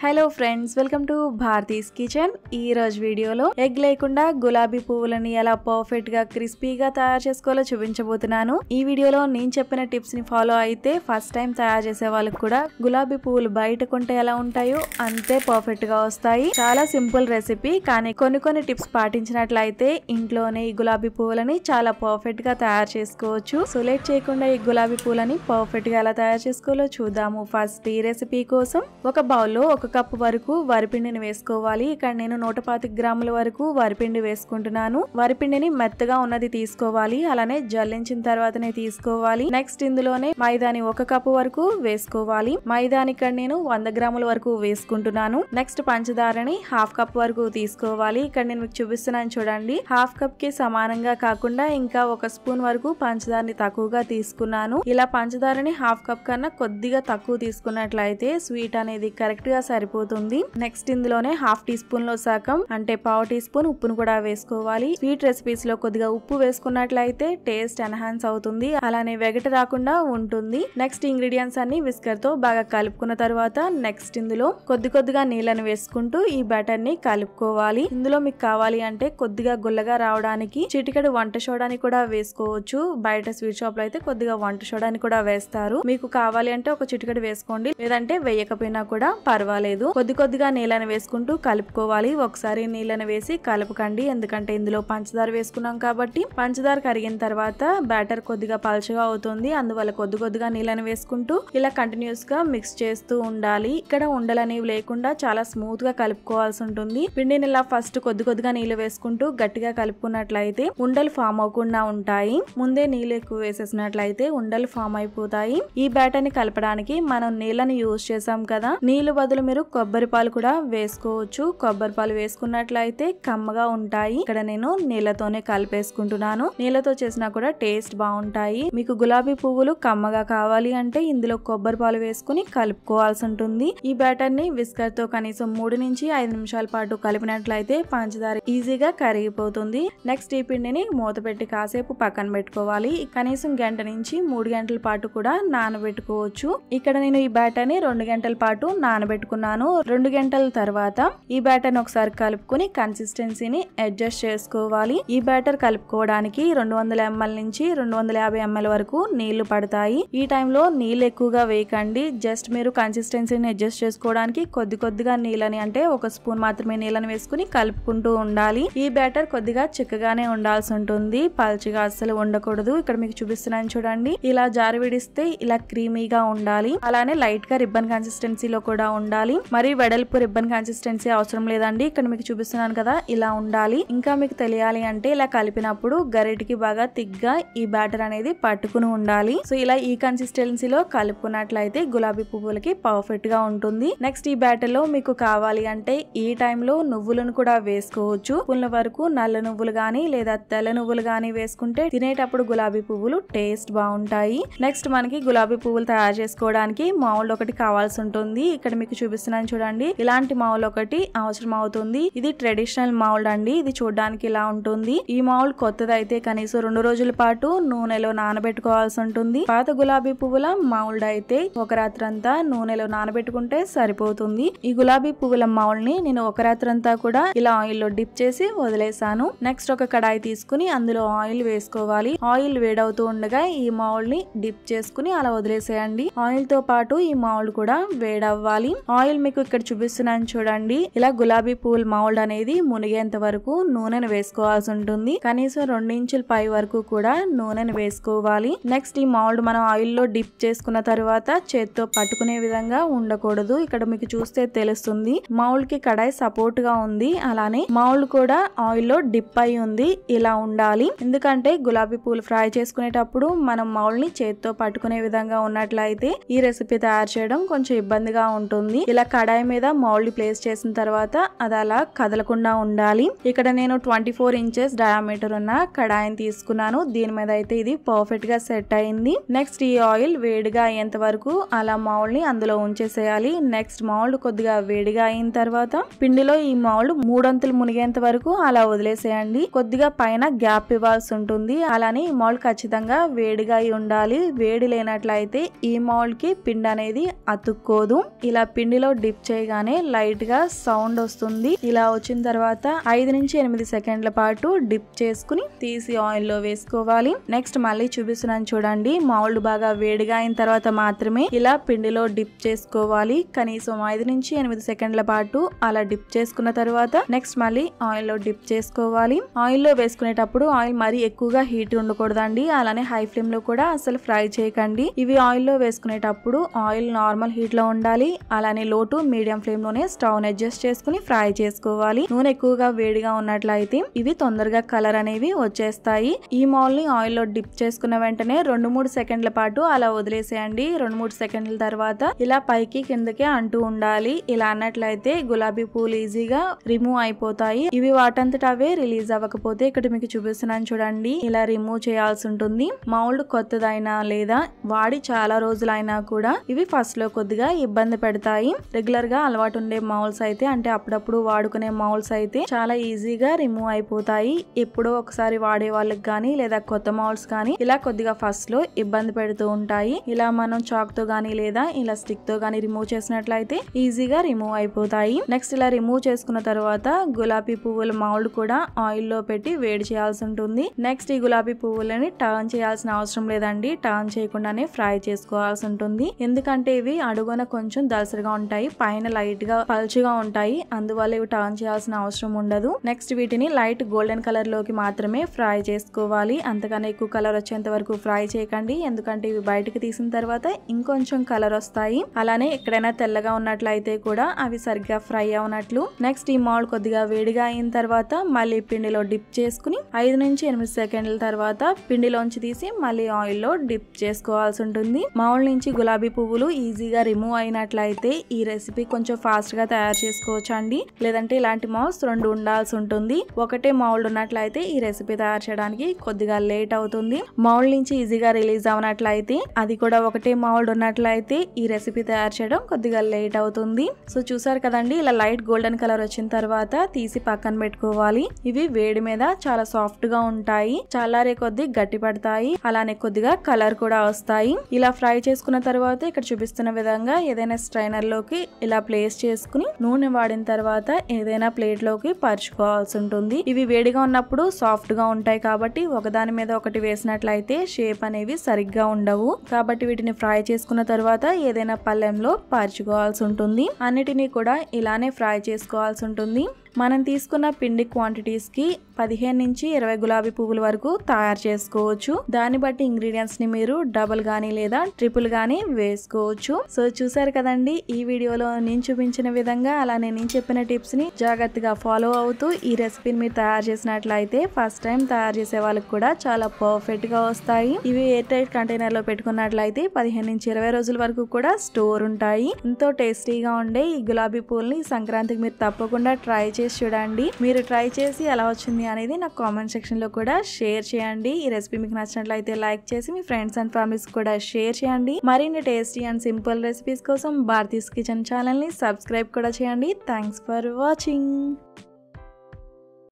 Hello friends, welcome to Bharati's kitchen. ఈ రోజు వీడియోలో ఎగ్ లేకుండా గులాబీ పువ్వులని ఎలా పర్ఫెక్ట్ గా క్రిస్పీగా తయారు చేసుకోవాలో చూపించబోతున్నాను. ఈ వీడియోలో నేను చెప్పిన టిప్స్ ని ఫాలో అయితే ఫస్ట్ టైం తయారు చేసే వాళ్ళకి కూడా గులాబీ పువ్వులు బయట కొంటే ఎలా ఉంటాయో అంతే పర్ఫెక్ట్ గా వస్తాయి. చాలా సింపుల్ రెసిపీ, కానీ కొన్ని టిప్స్ పాటించినట్లయితే ఇంట్లోనే ఈ గులాబీ పువ్వులని చాలా పర్ఫెక్ట్ గా తయారు చేసుకోవచ్చు. సో లేట్ చేయకుండా ఈ గులాబీ పువ్వులని పర్ఫెక్ట్ గా ఎలా తయారు చేసుకోవాలో చూద్దాము. ఫస్ట్ ఈ రెసిపీ కోసం ఒక బౌల్లో 1 కప్పు వరకు వరిపిండిని వేసుకోవాలి. ఇక్కడ నేను 125 గ్రాముల వరకు వరిపిండి వేసుకుంటున్నాను. వరిపిండిని మెత్తగా ఉన్నది తీసుకోవాలి, అలానే జల్లించిన తర్వాతనే తీసుకోవాలి. నెక్స్ట్ ఇందులోనే మైదాని 1 కప్పు వరకు వేసుకోవాలి. మైదాని ఇక్కడ నేను 100 గ్రాముల వరకు వేసుకుంటున్నాను. నెక్స్ట్ పంచదారని 1/2 కప్ వరకు తీసుకోవాలి. ఇక్కడ నేను మీకు చూపిస్తున్నాను చూడండి. 1/2 కప్ కి సమానంగా కాకుండా ఇంకా 1 స్పూన్ వరకు పంచదారని తక్కువగా తీసుకున్నాను. ఇలా పంచదారని 1/2 కప్ కన్నా కొద్దిగా తక్కువ తీసుకున్నట్లయితే స్వీట్ అనేది కరెక్ట్ గా సరిపోతుంది. నెక్స్ట్ ఇందులోనే 1/2 టీ స్పూన్ లో సగం అంటే 1/2 టీ స్పూన్ ఉప్పును కూడా వేసుకోవాలి. స్వీట్ రెసిపీస్ లో కొద్దిగా ఉప్పు వేసుకున్నట్లయితే టేస్ట్ ఎన్హాన్స్ అవుతుంది, అలానే వెగట రాకుండా ఉంటుంది. నెక్స్ట్ ఇంగ్రీడియంట్స్ అన్ని విస్కర్ తో బాగా కలుపుకున్న తర్వాత నెక్స్ట్ ఇందులో కొద్దిగా నీళ్ళని వేసుకుంటూ ఈ బ్యాటర్ ని కలుపుకోవాలి. ఇందులో మీకు కావాలి అంటే కొద్దిగా గుల్లగా రావడానికి చిటికెడు వంట సోడాని కూడా వేసుకోవచ్చు. బయట స్వీట్ షాప్ లో అయితే కొద్దిగా వంట సోడాని కూడా వేస్తారు. మీకు కావాలి అంటే ఒక చిటికెడు వేసుకోండి, లేదంటే వేయకపోయినా కూడా పర్వాలేదు. కొద్దిగా నీళ్ళని వేసుకుంటూ కలుపుకోవాలి. ఒకసారి నీళ్ళని వేసి కలపకండి, ఎందుకంటే ఇందులో పంచదార వేసుకున్నాం కాబట్టి పంచదార కరిగిన తర్వాత బ్యాటర్ కొద్దిగా పల్చగా అవుతుంది. అందువల్ల కొద్దిగా నీళ్ళని వేసుకుంటూ ఇలా కంటిన్యూస్ గా మిక్స్ చేస్తూ ఉండాలి. ఇక్కడ ఉండలనేవి లేకుండా చాలా స్మూత్ గా కలుపుకోవాల్సి ఉంటుంది. పిండిని ఇలా ఫస్ట్ కొద్దిగా నీళ్ళు వేసుకుంటూ గట్టిగా కలుపుకున్నట్లయితే ఉండలు ఫామ్ అవ్వకుండా ఉంటాయి. ముందే నీళ్ళు ఎక్కువ వేసేసినట్లయితే ఉండలు ఫామ్ అయిపోతాయి. ఈ బ్యాటర్ ని కలపడానికి మనం నీళ్ళని యూజ్ చేసాం కదా, నీళ్ళు బదులు మీరు కొబ్బరి పాలు కూడా వేసుకోవచ్చు. కొబ్బరి పాలు వేసుకున్నట్లయితే కమ్మగా ఉంటాయి. ఇక్కడ నేను నీళ్ళతోనే కలిపేసుకుంటున్నాను. నీళ్ళతో చేసినా కూడా టేస్ట్ బాగుంటాయి. మీకు గులాబీ పువ్వులు కమ్మగా కావాలి అంటే ఇందులో కొబ్బరి పాలు వేసుకుని కలుపుకోవాల్సి ఉంటుంది. ఈ బ్యాటర్ ని విస్కర్ తో కనీసం 3 నుంచి 5 నిమిషాల పాటు కలిపినట్లయితే పంచదార ఈజీగా కరిగిపోతుంది. నెక్స్ట్ ఈ పిండిని మూత పెట్టి కాసేపు పక్కన పెట్టుకోవాలి. కనీసం 1 గంట నుంచి 3 గంటల పాటు కూడా నానబెట్టుకోవచ్చు. ఇక్కడ నేను ఈ బ్యాటర్ ని 2 గంటల పాటు నానబెట్టుకున్నాను. 2 గంటల తర్వాత ఈ బ్యాటర్ ని ఒకసారి కలుపుకొని కన్సిస్టెన్సీని అడ్జస్ట్ చేసుకోవాలి. ఈ బ్యాటర్ కలుపుకోవడానికి 200 ml నుంచి 250 ml వరకు నీళ్లు పడతాయి. ఈ టైంలో నీళ్ళు ఎక్కువగా వేయకండి. జస్ట్ మీరు కన్సిస్టెన్సీని అడ్జస్ట్ చేసుకోవడానికి కొద్దిగా నీళ్ళని అంటే 1 స్పూన్ మాత్రమే నీళ్ళని వేసుకుని కలుపుకుంటూ ఉండాలి. ఈ బ్యాటర్ కొద్దిగా చిక్కగానే ఉండాల్సి ఉంటుంది, పల్చగా అస్సలు ఉండకూడదు. ఇక్కడ మీకు చూపిస్తున్నాను చూడండి. ఇలా జారి విడిస్తే ఇలా క్రీమీగా ఉండాలి, అలానే లైట్ గా రిబ్బన్ కన్సిస్టెన్సీలో కూడా ఉండాలి. మరి వెడల్పు రిబ్బన్ కన్సిస్టెన్సీ అవసరం లేదండి. ఇక్కడ మీకు చూపిస్తున్నాను కదా, ఇలా ఉండాలి. ఇంకా మీకు తెలియాలి అంటే ఇలా కలిపినప్పుడు గరిటికి బాగా తిగ్గా ఈ బ్యాటర్ అనేది పట్టుకుని ఉండాలి. సో ఇలా ఈ కన్సిస్టెన్సీలో కలుపుకున్నట్లయితే గులాబీ పువ్వులకి పర్ఫెక్ట్ గా ఉంటుంది. నెక్స్ట్ ఈ బ్యాటర్ లో మీకు కావాలి అంటే ఈ టైంలో నువ్వులను కూడా వేసుకోవచ్చు. పుల్ల వరకు నల్ల నువ్వులు గానీ లేదా తెల్ల నువ్వులు గానీ వేసుకుంటే తినేటప్పుడు గులాబీ పువ్వులు టేస్ట్ బాగుంటాయి. నెక్స్ట్ మనకి గులాబీ పువ్వులు తయారు చేసుకోవడానికి మౌల్డ్ ఒకటి కావాల్సి ఉంటుంది. ఇక్కడ మీకు చూపిస్తున్నాను చూడండి. ఇలాంటి మౌల్డ్ ఒకటి అవసరం అవుతుంది. ఇది ట్రెడిషనల్ మౌల్డ్ అండి. ఇది చూడడానికి ఇలా ఉంటుంది. ఈ మౌల్డ్ కొత్తది అయితే కనీసం 2 రోజుల పాటు నూనెలో నానబెట్టుకోవాల్సి ఉంటుంది. పాత గులాబీ పువ్వుల మౌల్డ్ అయితే ఒక రాత్రంతా నూనెలో నానబెట్టుకుంటే సరిపోతుంది. ఈ గులాబీ పువ్వుల మౌల్డ్ ని నేను ఒక రాత్రంతా కూడా ఇలా ఆయిల్ లో డిప్ చేసి వదిలేసాను. నెక్స్ట్ ఒక కడాయి తీసుకుని అందులో ఆయిల్ వేసుకోవాలి. ఆయిల్ వేడవుతూ ఉండగా ఈ మౌల్డ్ ని డిప్ చేసుకుని అలా వదిలేసేయండి. ఆయిల్ తో పాటు ఈ మౌల్డ్ కూడా వేడవ్వాలి. ఆయిల్ మీకు ఇక్కడ చూపిస్తున్నాను చూడండి. ఇలా గులాబీ పువ్వుల మౌల్డ్ అనేది మునిగేంత వరకు నూనెను వేసుకోవాల్సి ఉంటుంది. కనీసం 2 ఇంచుల పై వరకు కూడా నూనెను వేసుకోవాలి. నెక్స్ట్ ఈ మౌల్డ్ మనం ఆయిల్ లో డిప్ చేసుకున్న తర్వాత చేత్తో పట్టుకునే విధంగా ఉండకూడదు. ఇక్కడ మీకు చూస్తే తెలుస్తుంది మౌల్డ్ కి కడాయి సపోర్ట్ గా ఉంది, అలానే మౌల్డ్ కూడా ఆయిల్ లో డిప్ అయి ఉంది. ఇలా ఉండాలి, ఎందుకంటే గులాబీ పువ్వులు ఫ్రై చేసుకునేటప్పుడు మనం మౌల్డ్ ని చేత్తో పట్టుకునే విధంగా ఉన్నట్లయితే ఈ రెసిపీ తయారు చేయడం కొంచెం ఇబ్బందిగా ఉంటుంది. ఇలా కడాయి మీద మౌల్డ్ ప్లేస్ చేసిన తర్వాత అది అలా కదలకుండా ఉండాలి. ఇక్కడ నేను 24 ఇంచెస్ డయామీటర్ ఉన్న కడాయిని తీసుకున్నాను. దీని మీద అయితే ఇది పర్ఫెక్ట్ గా సెట్ అయింది. నెక్స్ట్ ఈ ఆయిల్ వేడిగా అయ్యేంత వరకు అలా మౌల్డ్ ని అందులో ఉంచేసేయాలి. నెక్స్ట్ మౌల్డ్ కొద్దిగా వేడిగా అయిన తర్వాత పిండిలో ఈ మౌల్డ్ 3 అంతులు మునిగేంత వరకు అలా వదిలేసేయండి. కొద్దిగా పైన గ్యాప్ ఇవ్వాల్సి ఉంటుంది. అలానే ఈ మౌల్డ్ ఖచ్చితంగా వేడిగా ఉండాలి. వేడి లేనట్లయితే ఈ మౌల్డ్ కి పిండి అనేది అతుక్కోదు. ఇలా పిండిలో డిప్ చేయగానే లైట్ గా సౌండ్ వస్తుంది. ఇలా వచ్చిన తర్వాత 5 నుంచి 8 సెకండ్ల పాటు డిప్ చేసుకుని తీసి ఆయిల్ లో వేసుకోవాలి. నెక్స్ట్ మళ్ళీ చూపిస్తున్నాను చూడండి. మౌల్డ్ బాగా వేడిగా అయిన తర్వాత మాత్రమే ఇలా పిండిలో డిప్ చేసుకోవాలి. కనీసం 5 నుంచి 8 సెకండ్ల పాటు అలా డిప్ చేసుకున్న తర్వాత నెక్స్ట్ మళ్ళీ ఆయిల్ లో డిప్ చేసుకోవాలి. ఆయిల్ లో వేసుకునేటప్పుడు ఆయిల్ మరీ ఎక్కువగా హీట్ ఉండకూడదండి. అలానే హై ఫ్లేమ్ లో కూడా అసలు ఫ్రై చేయకండి. ఇవి ఆయిల్ లో వేసుకునేటప్పుడు ఆయిల్ నార్మల్ హీట్ లో ఉండాలి. అలానే లో టు మీడియం ఫ్లేమ్ లోనే స్టవ్ అడ్జస్ట్ చేసుకుని ఫ్రై చేసుకోవాలి. నూనె ఎక్కువగా వేడిగా ఉన్నట్లయితే ఇవి తొందరగా కలర్ అనేవి వచ్చేస్తాయి. ఈ మౌల్ ని ఆయిల్ లో డిప్ చేసుకున్న వెంటనే 2-3 సెకండ్ల పాటు అలా వదిలేసేయండి. 2-3 సెకండ్ల తర్వాత ఇలా పైకి కిందకి అంటూ ఉండాలి. ఇలా అన్నట్లయితే గులాబీ పూలు ఈజీగా రిమూవ్ అయిపోతాయి. ఇవి వాటంతట అవే రిలీజ్ అవ్వకపోతే ఇక్కడ మీకు చూపిస్తున్నాను చూడండి. ఇలా రిమూవ్ చేయాల్సి ఉంటుంది. మౌల్డ్ కొత్తదైనా లేదా వాడి చాలా రోజులైనా కూడా ఇవి ఫస్ట్ లో కొద్దిగా ఇబ్బంది పెడతాయి. రెగ్యులర్ గా అలవాటు ఉండే మౌల్స్ అయితే అంటే అప్పుడప్పుడు వాడుకునే మౌల్స్ అయితే చాలా ఈజీగా రిమూవ్ అయిపోతాయి. ఎప్పుడో ఒకసారి వాడే వాళ్ళకి కానీ లేదా కొత్త మౌల్స్ కానీ ఇలా కొద్దిగా ఫస్ట్ లో ఇబ్బంది పెడుతూ ఉంటాయి. ఇలా మనం చాక్ తో గానీ లేదా ఇలా స్టిక్ తో గానీ రిమూవ్ చేసినట్లయితే ఈజీగా రిమూవ్ అయిపోతాయి. నెక్స్ట్ ఇలా రిమూవ్ చేసుకున్న తర్వాత గులాబీ పువ్వుల మౌల్డ్ కూడా ఆయిల్ లో పెట్టి వేడి చేయాల్సి ఉంటుంది. నెక్స్ట్ ఈ గులాబీ పువ్వులని టర్న్ చేయాల్సిన అవసరం లేదండి. టర్న్ చేయకుండానే ఫ్రై చేసుకోవాల్సి ఉంటుంది. ఎందుకంటే ఇవి అడుగున కొంచెం దలసరిగా ఉంటాయి, పైన లైట్ గా పల్చుగా ఉంటాయి. అందువల్ల ఇవి టర్న్ చేయాల్సిన అవసరం ఉండదు. నెక్స్ట్ వీటిని లైట్ గోల్డెన్ కలర్ లోకి మాత్రమే ఫ్రై చేసుకోవాలి. అంతకన్నా ఎక్కువ కలర్ వచ్చేంత వరకు ఫ్రై చేయకండి. ఎందుకంటే ఇవి బయటకు తీసిన తర్వాత ఇంకొంచెం కలర్ వస్తాయి. అలానే ఎక్కడైనా తెల్లగా ఉన్నట్లయితే కూడా అవి సరిగ్గా ఫ్రై అవునట్లు. నెక్స్ట్ ఈ మౌల్డ్ కొద్దిగా వేడిగా అయిన తర్వాత మళ్ళీ పిండిలో డిప్ చేసుకుని 5 నుంచి 8 సెకండ్ల తర్వాత పిండిలోంచి తీసి మళ్ళీ ఆయిల్ లో డిప్ చేసుకోవాల్సి ఉంటుంది. మౌల్డ్ నుంచి గులాబీ పువ్వులు ఈజీగా రిమూవ్ అయినట్లయితే ఈ రెసిపీ కొంచెం ఫాస్ట్ గా తయారు చేసుకోవచ్చు అండి. లేదంటే ఇలాంటి మౌల్డ్స్ 2 ఉండాల్సి ఉంటుంది. ఒకటే మౌల్డ్ ఉన్నట్లయితే ఈ రెసిపీ తయారు చేయడానికి కొద్దిగా లేట్ అవుతుంది. మౌల్డ్ నుంచి ఈజీగా రిలీజ్ అవునట్లయితే అది కూడా ఒకటే మౌల్డ్ ఉన్నట్లయితే ఈ రెసిపీ తయారు చేయడం కొద్దిగా లేట్ అవుతుంది. సో చూసారు కదండి, ఇలా లైట్ గోల్డెన్ కలర్ వచ్చిన తర్వాత తీసి పక్కన పెట్టుకోవాలి. ఇవి వేడి మీద చాలా సాఫ్ట్ గా ఉంటాయి. చల్లారే కొద్ది గట్టి పడతాయి. అలానే కొద్దిగా కలర్ కూడా వస్తాయి. ఇలా ఫ్రై చేసుకున్న తర్వాత ఇక్కడ చూపిస్తున్న విధంగా ఏదైనా స్ట్రైనర్ లోకి ఇలా ప్లేస్ చేసుకుని నూనె వాడిన తర్వాత ఏదైనా ప్లేట్ లోకి పరుచుకోవాల్సి ఉంటుంది. ఇవి వేడిగా ఉన్నప్పుడు సాఫ్ట్ గా ఉంటాయి కాబట్టి ఒకదాని మీద ఒకటి వేసినట్లయితే షేప్ అనేవి సరిగ్గా ఉండవు. కాబట్టి వీటిని ఫ్రై చేసుకున్న తర్వాత ఏదైనా పళ్ళెంలో పరుచుకోవాల్సి ఉంటుంది. అన్నిటినీ కూడా ఇలానే ఫ్రై చేసుకోవాల్సి ఉంటుంది. మనం తీసుకున్న పిండి క్వాంటిటీస్ కి 15 నుంచి 20 గులాబీ పువ్వుల వరకు తయారు చేసుకోవచ్చు. దాన్ని బట్టి ఇంగ్రీడియంట్స్ ని మీరు డబుల్ గానీ లేదా ట్రిపుల్ గానీ వేసుకోవచ్చు. సో చూసారు కదండి, ఈ వీడియోలో నేను చూపించిన విధంగా అలానే నేను చెప్పిన టిప్స్ ని జాగ్రత్తగా ఫాలో అవుతూ ఈ రెసిపీని మీరు తయారు చేసినట్లయితే ఫస్ట్ టైం తయారు చేసే వాళ్ళకి కూడా చాలా పర్ఫెక్ట్ గా వస్తాయి. ఇవి ఎయిర్ టైట్ కంటైనర్ లో పెట్టుకున్నట్లయితే 15 నుంచి 20 రోజుల వరకు కూడా స్టోర్ ఉంటాయి. ఎంతో టేస్టీగా ఉండే ఈ గులాబీ పూలని సంక్రాంతికి మీరు తప్పకుండా ట్రై చేసి చూడండి. మీరు ట్రై చేసి ఎలా వచ్చింది అనేది నాకు కామెంట్ సెక్షన్ లో కూడా షేర్ చేయండి. ఈ రెసిపీ మీకు నచ్చినట్లయితే లైక్ చేసి మీ ఫ్రెండ్స్ అండ్ ఫ్యామిలీస్ కూడా షేర్ చేయండి. మరిన్ని టేస్టీ అండ్ సింపుల్ రెసిపీస్ కోసం భారతీస్ కిచెన్ ఛానల్ ని సబ్స్క్రైబ్ కూడా చేయండి. Thanks for watching.